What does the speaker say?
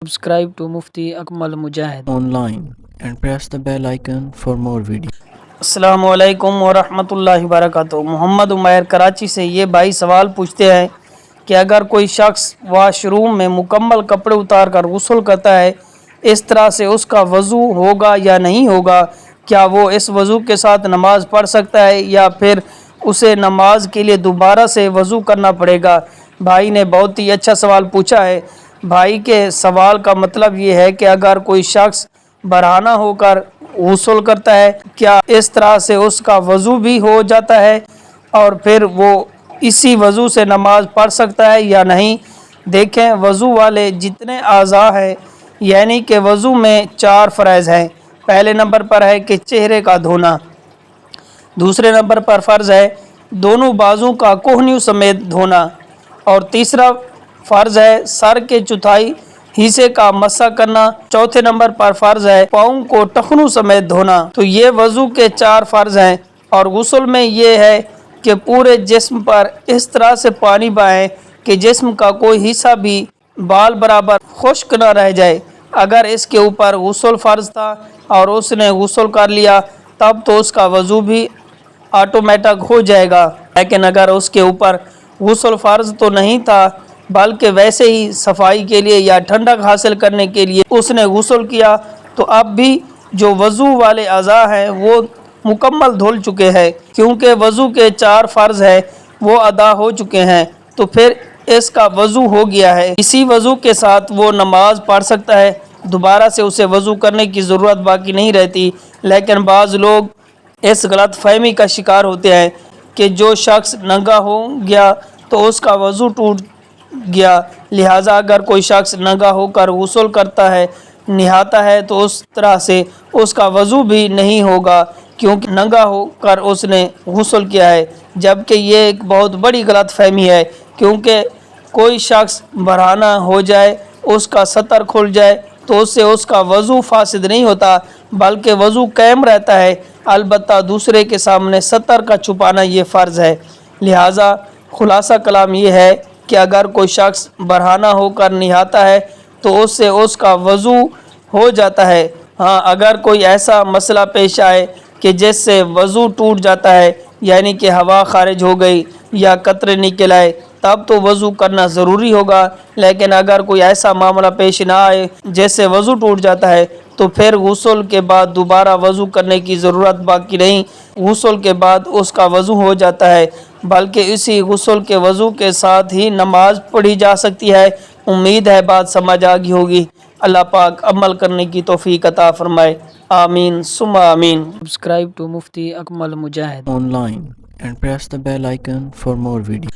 Subscribe to Mufti Akmal Mujahid online and press the bell icon for more videos. अस्सलामु अलैकुम वरहमतुल्लाहि वबरकातुहू। मोहम्मद उमैर कराची से ये भाई सवाल पूछते हैं कि अगर कोई शख्स वाशरूम में मुकम्मल कपड़े उतार कर गुस्ल करता है, इस तरह से उसका वज़ू होगा या नहीं होगा? क्या वो इस वज़ू के साथ नमाज़ पढ़ सकता है या फिर उसे नमाज के लिए दोबारा से वज़ू करना पड़ेगा? भाई ने बहुत ही अच्छा सवाल पूछा है। भाई के सवाल का मतलब ये है कि अगर कोई शख्स बरहाना होकर गुस्ल करता है, क्या इस तरह से उसका वज़ू भी हो जाता है और फिर वो इसी वज़ू से नमाज पढ़ सकता है या नहीं? देखें, वज़ू वाले जितने आज़ा हैं, यानी कि वज़ू में 4 फ़रज़ हैं। पहले नंबर पर है कि चेहरे का धोना, दूसरे नंबर पर फ़र्ज़ है दोनों बाजू का कोहनियों समेत धोना, और तीसरा फ़र्ज़ है सर के चौथाई हिस्से का मसा करना, चौथे नंबर पर फ़र्ज़ है पाँव को टखनों समेत धोना। तो ये वज़ू के 4 फ़र्ज़ हैं। और गुस्ल में ये है कि पूरे जिस्म पर इस तरह से पानी बहाएं कि जिस्म का कोई हिस्सा भी बाल बराबर खुश्क न रह जाए। अगर इसके ऊपर गुस्ल फ़र्ज़ था और उसने गुस्ल कर लिया तब तो उसका वज़ू भी ऑटोमेटिक हो जाएगा। लेकिन अगर उसके ऊपर गुस्ल फ़र्ज़ तो नहीं था बल्कि वैसे ही सफाई के लिए या ठंडक हासिल करने के लिए उसने गुस्ल किया, तो अब भी जो वज़ू वाले अज़ा हैं वो मुकम्मल धुल चुके हैं, क्योंकि वज़ू के 4 फ़र्ज़ हैं वो अदा हो चुके हैं, तो फिर इसका वज़ू हो गया है। इसी वज़ू के साथ वो नमाज पढ़ सकता है, दोबारा से उसे वज़ू करने की ज़रूरत बाकी नहीं रहती। लेकिन बाज़ लोग इस गलत फ़हमी का शिकार होते हैं कि जो शख्स नंगा हो गया तो उसका वज़ू टूट गया, लिहाजा अगर कोई शख्स नंगा होकर गुस्ल करता है, नहाता है, तो उस तरह से उसका वज़ू भी नहीं होगा, क्योंकि नंगा होकर उसने गुस्ल किया है। जबकि ये एक बहुत बड़ी गलत फहमी है, क्योंकि कोई शख्स बरहाना हो जाए, उसका सतर खुल जाए, तो उससे उसका वज़ू फासिद नहीं होता बल्कि वज़ू कायम रहता है। अलबत्ता दूसरे के सामने सतर का छुपाना ये फ़र्ज़ है। लिहाजा खुलासा कलाम ये है कि अगर कोई शख्स बरहाना होकर नहाता है तो उससे उसका वज़ू हो जाता है। हाँ, अगर कोई ऐसा मसला पेश आए कि जिससे वज़ू टूट जाता है, यानी कि हवा खारिज हो गई या कतरे निकल आए, तब तो वज़ू करना ज़रूरी होगा। लेकिन अगर कोई ऐसा मामला पेश ना आए जिससे वज़ू टूट जाता है, तो फिर गुस्ल के बाद दोबारा वज़ू करने की ज़रूरत बाकी नहीं। गुस्ल के बाद उसका वज़ू हो जाता है, बल्कि इसी गुस्ल के वज़ू के साथ ही नमाज पढ़ी जा सकती है। उम्मीद है बात समझ आ गई होगी। अल्लाह पाक अमल करने की तौफीक अता फरमाए। आमीन सुम्मा आमीन। Subscribe to Mufti Akmal Mujahid Online and press the bell icon for more videos.